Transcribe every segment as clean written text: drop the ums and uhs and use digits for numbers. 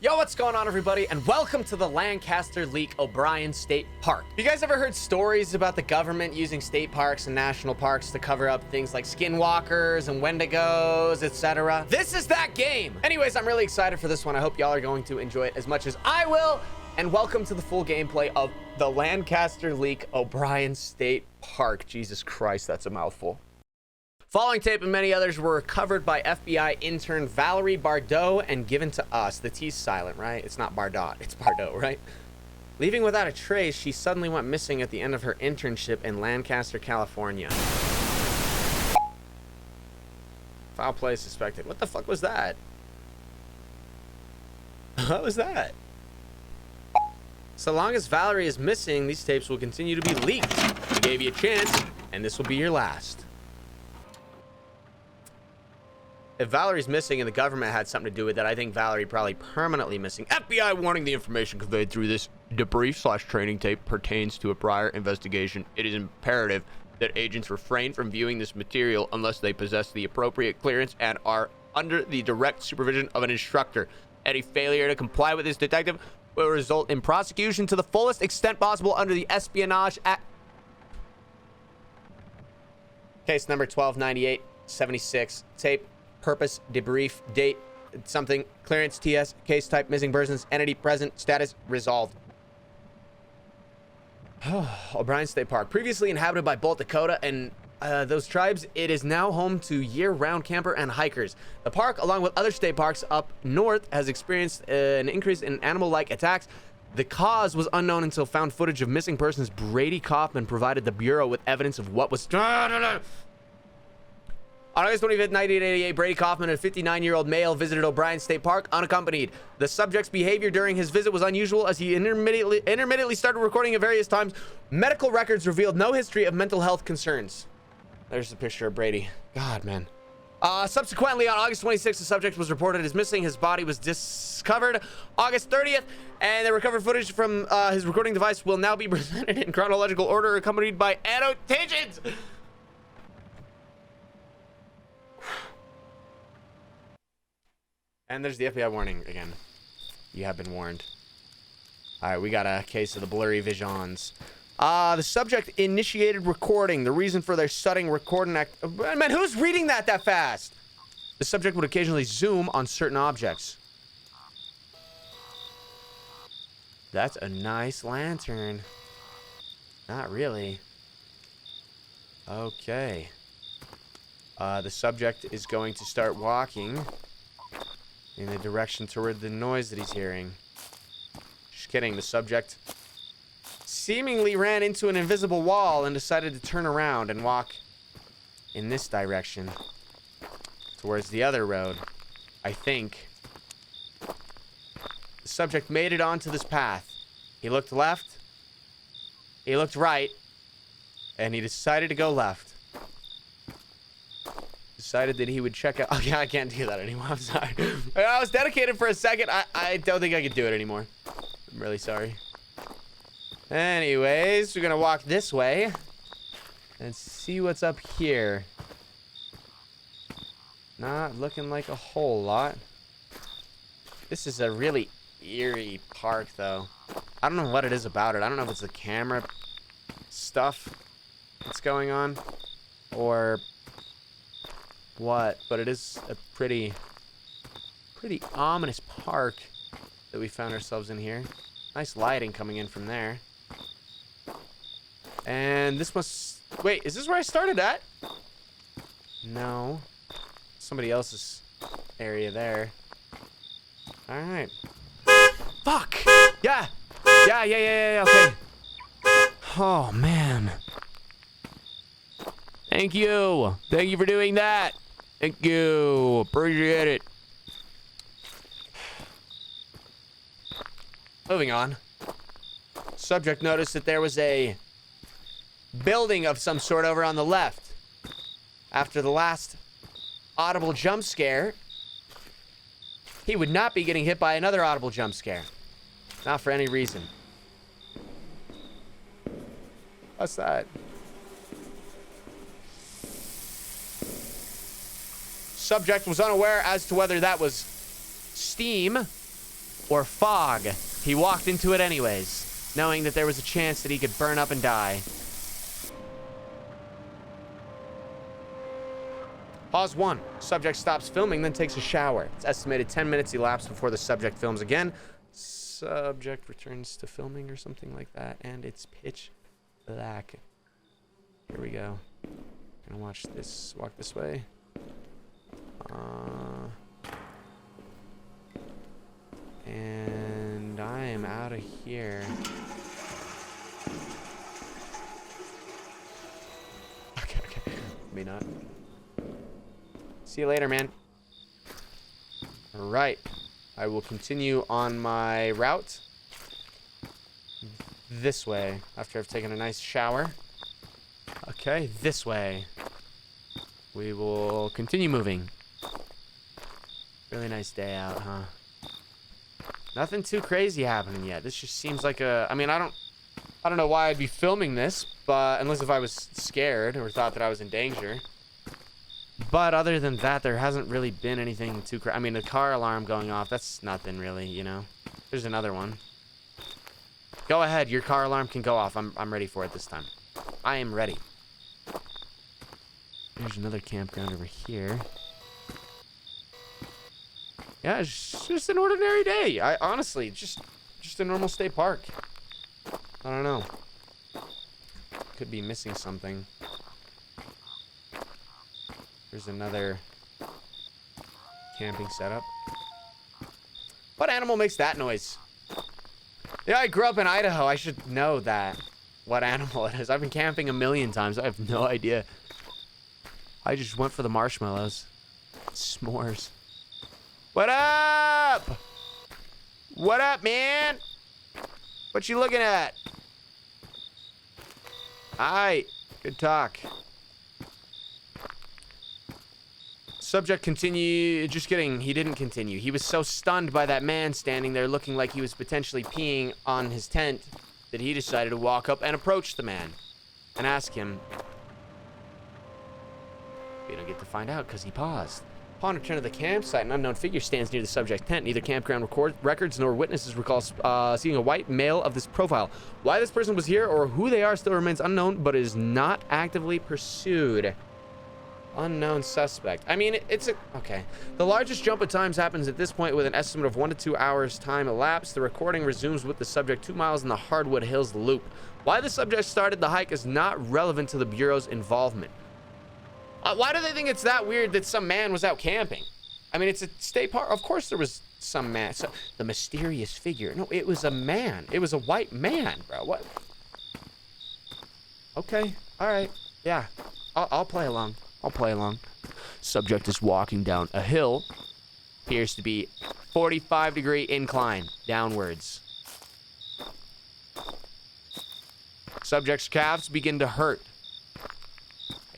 Yo, what's going on, everybody, and welcome to the Lancaster Leak O'Brien State Park. You guys ever heard stories about the government using state parks and national parks to cover up things like skinwalkers and wendigos, etc.? This is that game. Anyways, I'm really excited for this one. I hope y'all are going to enjoy it as much as I will. And welcome to the full gameplay of the Lancaster Leak O'Brien State Park. Jesus Christ, that's a mouthful. Following tape and many others were recovered by FBI intern Valerie Bardot and given to us. The T's silent, right? It's not Bardot, it's Bardot, right? Leaving without a trace, she suddenly went missing at the end of her internship in Lancaster, California. Foul play suspected. What the fuck was that? What was that? So long as Valerie is missing, these tapes will continue to be leaked. We gave you a chance, and this will be your last. If Valerie's missing and the government had something to do with it, I think Valerie probably permanently missing. FBI warning: the information conveyed through this debrief/training tape pertains to a prior investigation. It is imperative that agents refrain from viewing this material unless they possess the appropriate clearance and are under the direct supervision of an instructor. Any failure to comply with this detective will result in prosecution to the fullest extent possible under the Espionage Act. Case number 129876. Tape. Purpose, debrief, date, something, clearance, TS, case type, missing persons, entity present, status, resolved. O'Brien State Park, previously inhabited by both Dakota and those tribes, it is now home to year-round camper and hikers. The park, along with other state parks up north, has experienced an increase in animal-like attacks. The cause was unknown until found footage of missing persons. Brady Kaufman provided the Bureau with evidence of what was... On August 25th, 1988, Brady Kaufman, a 59-year-old male, visited O'Brien State Park unaccompanied. The subject's behavior during his visit was unusual as he intermittently started recording at various times. Medical records revealed no history of mental health concerns. There's a picture of Brady. God, man. Subsequently, on August 26th, the subject was reported as missing. His body was discovered August 30th, and the recovered footage from his recording device will now be presented in chronological order, accompanied by annotations. And there's the FBI warning again. You have been warned. All right, we got a case of the blurry visions. The subject initiated recording. The reason for their sudden recording act... Man, who's reading that fast? The subject would occasionally zoom on certain objects. That's a nice lantern. Not really. Okay. The subject is going to start walking in the direction toward the noise that he's hearing. Just kidding. The subject seemingly ran into an invisible wall and decided to turn around and walk in this direction towards the other road, I think. The subject made it onto this path. He looked left, he looked right, and he decided to go left. Decided that he would check out... Okay, I can't do that anymore. I'm sorry. I was dedicated for a second. I don't think I could do it anymore. I'm really sorry. Anyways, we're gonna walk this way and see what's up here. Not looking like a whole lot. This is a really eerie park, though. I don't know what it is about it. I don't know if it's the camera stuff that's going on or what, but it is a pretty ominous park that we found ourselves in here. Nice lighting coming in from there. And this must... Wait, is this where I started at? No. Somebody else's area there. Alright. Fuck! Yeah! Yeah, okay. Oh, man. Thank you. Thank you for doing that. Thank you. Appreciate it. Moving on. Subject noticed that there was a building of some sort over on the left. After the last audible jump scare, he would not be getting hit by another audible jump scare. Not for any reason. What's that? Subject was unaware as to whether that was steam or fog, he walked into it anyways, knowing that there was a chance that he could burn up and die. Pause 1. Subject stops filming, then takes a shower. It's estimated 10 minutes elapsed before the subject films again. Subject returns to filming or something like that, and it's pitch black. Here we go. Gonna watch this. Walk this way. And I am out of here. Okay. May not. See you later, man. All right. I will continue on my route this way after I've taken a nice shower. Okay, this way. We will continue moving. Really nice day out, huh? Nothing too crazy happening yet. This just seems like a... I mean, I don't know why I'd be filming this, but unless if I was scared or thought that I was in danger. But other than that, there hasn't really been anything too crazy. I mean, the car alarm going off, that's nothing really, you know? There's another one. Go ahead, your car alarm can go off. I'm ready for it this time. I am ready. There's another campground over here. Yeah, it's just an ordinary day. I honestly, just a normal state park. I don't know. Could be missing something. There's another camping setup. What animal makes that noise? Yeah, I grew up in Idaho. I should know that. What animal it is. I've been camping a million times. I have no idea. I just went for the marshmallows. S'mores. What up? What up, man? What you looking at? Aight. Good talk. Subject continue. Just kidding. He didn't continue. He was so stunned by that man standing there looking like he was potentially peeing on his tent that he decided to walk up and approach the man and ask him. We don't get to find out because he paused. Upon return to the campsite, an unknown figure stands near the subject tent. Neither campground records nor witnesses recall seeing a white male of this profile. Why this person was here or who they are still remains unknown, but is not actively pursued. Unknown suspect. I mean, okay. The largest jump of times happens at this point with an estimate of 1 to 2 hours time elapsed. The recording resumes with the subject 2 miles in the Hardwood Hills Loop. Why the subject started the hike is not relevant to the Bureau's involvement. Why do they think it's that weird that some man was out camping? I mean, it's a state park. Of course there was some man. The mysterious figure. No, it was a man. It was a white man, bro. What? Okay. All right. Yeah. I'll play along. I'll play along. Subject is walking down a hill. Appears to be 45-degree incline downwards. Subject's calves begin to hurt.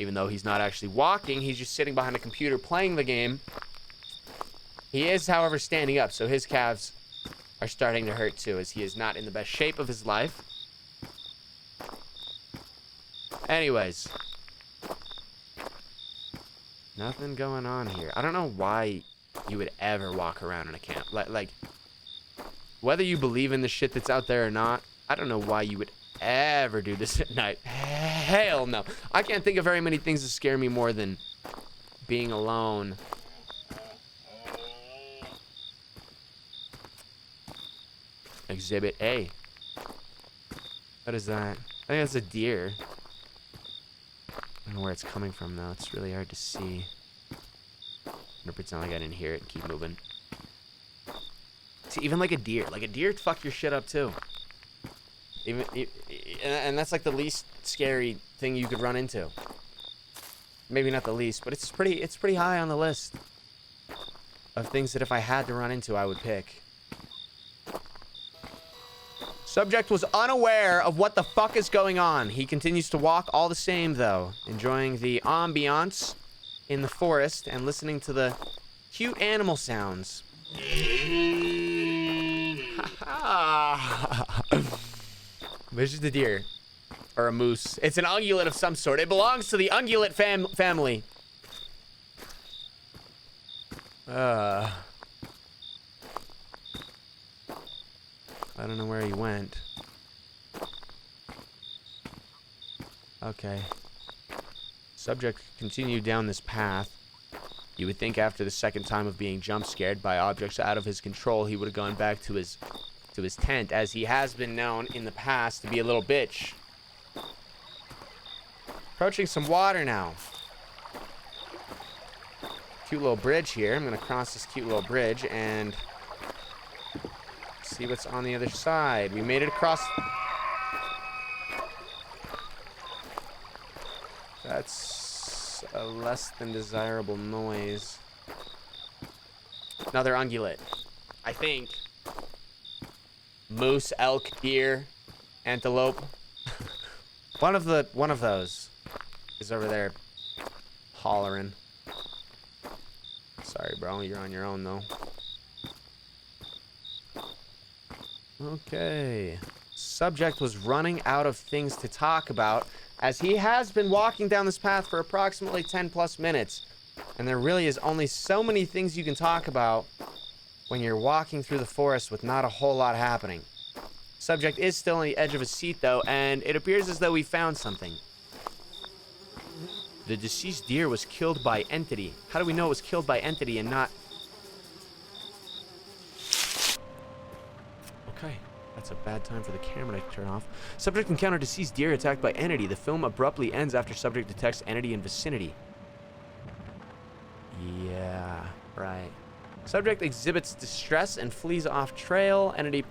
Even though he's not actually walking, he's just sitting behind a computer playing the game. He is, however, standing up, so his calves are starting to hurt too, as he is not in the best shape of his life. Anyways. Nothing going on here. I don't know why you would ever walk around in a camp. Like, whether you believe in the shit that's out there or not, I don't know why you would ever do this at night. Hell no. I can't think of very many things that scare me more than being alone. Exhibit A. What is that? I think that's a deer. I don't know where it's coming from though. It's really hard to see. I'm gonna pretend like I didn't hear it and keep moving. See, even like a deer. Like a deer fuck your shit up too. And that's like the least scary thing you could run into. Maybe not the least, but it's pretty high on the list of things that if I had to run into, I would pick. Subject was unaware of what the fuck is going on. He continues to walk all the same, though, enjoying the ambiance in the forest and listening to the cute animal sounds. This is the deer. Or a moose. It's an ungulate of some sort. It belongs to the ungulate family. I don't know where he went. Okay. Subject continued down this path. You would think after the second time of being jump scared by objects out of his control, he would have gone back to his tent, as he has been known in the past to be a little bitch. Approaching some water now. Cute little bridge here. I'm gonna cross this cute little bridge and see what's on the other side. We made it across. That's a less than desirable noise. Another ungulate, I think. Moose, elk, deer, antelope. one of those is over there hollering. Sorry, bro, you're on your own though. Okay. Subject was running out of things to talk about, as he has been walking down this path for approximately 10 plus minutes. And there really is only so many things you can talk about when you're walking through the forest with not a whole lot happening. Subject is still on the edge of his seat though, and it appears as though we found something. The deceased deer was killed by entity. How do we know it was killed by entity and not... Okay, that's a bad time for the camera to turn off. Subject encountered deceased deer attacked by entity. The film abruptly ends after subject detects entity in vicinity. Yeah, right. Subject exhibits distress and flees off trail. Entity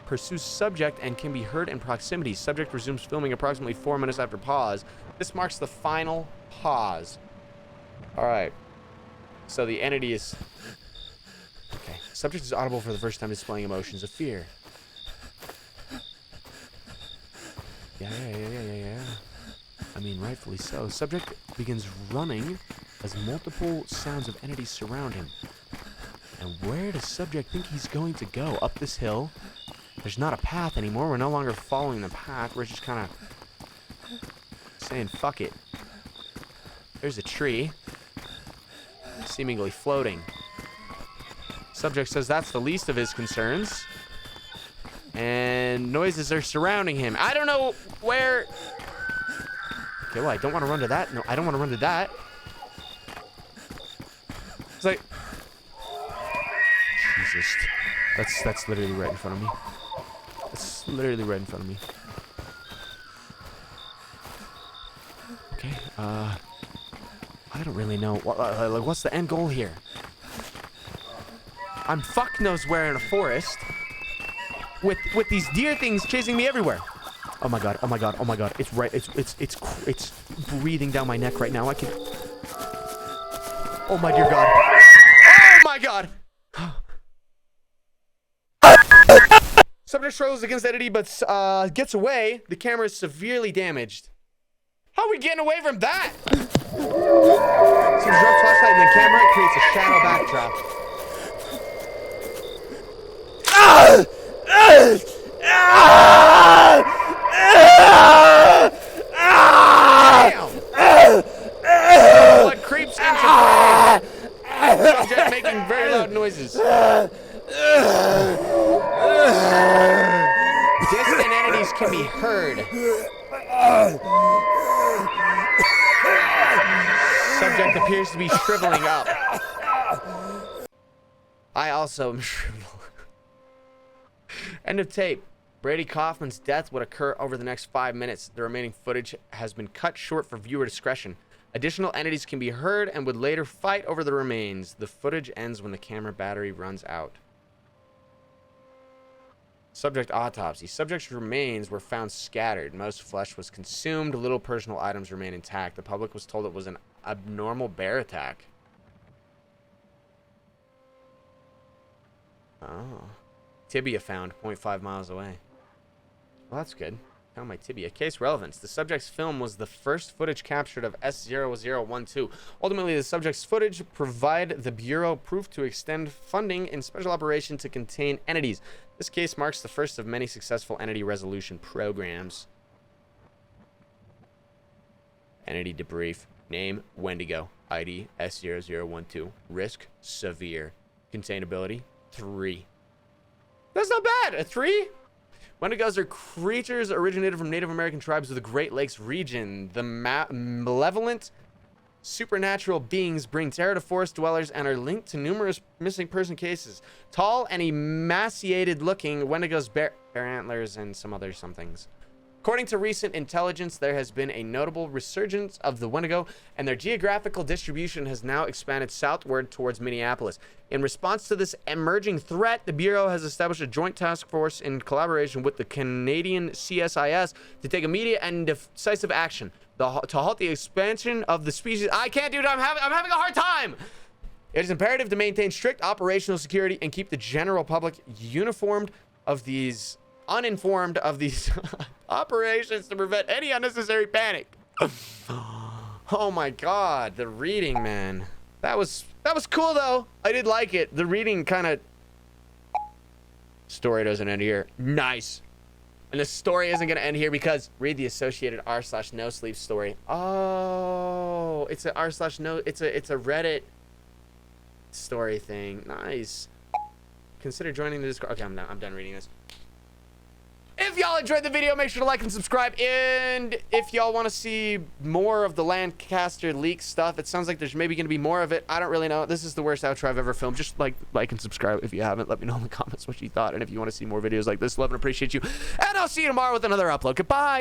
pursues subject and can be heard in proximity. Subject resumes filming approximately 4 minutes after pause. This marks the final pause. Alright. So the entity is... Okay. Subject is audible for the first time, displaying emotions of fear. Yeah. I mean, rightfully so. Subject begins running as multiple sounds of entities surround him. And where does subject think he's going to go? Up this hill? There's not a path anymore. We're no longer following the path. We're just kind of saying, fuck it. There's a tree. Seemingly floating. Subject says that's the least of his concerns. And noises are surrounding him. I don't know where... Okay, well, I don't want to run to that. No, I don't want to run to that. It's like... Jesus. That's literally right in front of me. That's literally right in front of me. Okay, I don't really know. What's the end goal here? I'm fuck knows where in a forest with these deer things chasing me everywhere. Oh my god! Oh my god! Oh my god! It's right. It's breathing down my neck right now. I can. Oh my dear god! Oh my god! Subject struggles against entity, but gets away. The camera is severely damaged. How are we getting away from that? So the drone flashlight and the camera creates a shadow backdrop. Damn! Blood creeps into frame. Subject making very loud noises. Distant entities can be heard. Subject appears to be shriveling up. I also am shriveled. End of tape. Brady Kaufman's death would occur over the next 5 minutes. The remaining footage has been cut short for viewer discretion. Additional entities can be heard and would later fight over the remains. The footage ends when the camera battery runs out. Subject autopsy. Subject's remains were found scattered. Most flesh was consumed. Little personal items remain intact. The public was told it was an abnormal bear attack. Oh. Tibia found 0.5 miles away. Well, that's good. Found my tibia. Case relevance. The subject's film was the first footage captured of S0012. Ultimately, the subject's footage provide the Bureau proof to extend funding in special operation to contain entities. This case marks the first of many successful entity resolution programs. Entity debrief. Name, Wendigo. ID, S0012. Risk, severe. Containability, 3. That's not bad. A 3? Wendigos are creatures originated from Native American tribes of the Great Lakes region. The malevolent supernatural beings bring terror to forest dwellers and are linked to numerous missing person cases. Tall and emaciated looking, Wendigos bear antlers and some other somethings. According to recent intelligence, there has been a notable resurgence of the Wendigo, and their geographical distribution has now expanded southward towards Minneapolis. In response to this emerging threat, the Bureau has established a joint task force in collaboration with the Canadian CSIS to take immediate and decisive action to halt the expansion of the species. I can't do it. I'm having a hard time. It is imperative to maintain strict operational security and keep the general public uninformed of these operations to prevent any unnecessary panic. Oh my god, the reading, man. That was cool though. I did like it. The reading kind of story doesn't end here. Nice. And the story isn't gonna end here because read the associated r/no sleep story. Oh, it's a r/no. It's a Reddit story thing. Nice. Consider joining the Discord. Okay, I'm done reading this. If y'all enjoyed the video, make sure to like and subscribe. And if y'all want to see more of the Lancaster Leak stuff, it sounds like there's maybe going to be more of it. I don't really know. This is the worst outro I've ever filmed. Just like and subscribe if you haven't. Let me know in the comments what you thought. And if you want to see more videos like this, love and appreciate you. And I'll see you tomorrow with another upload. Goodbye.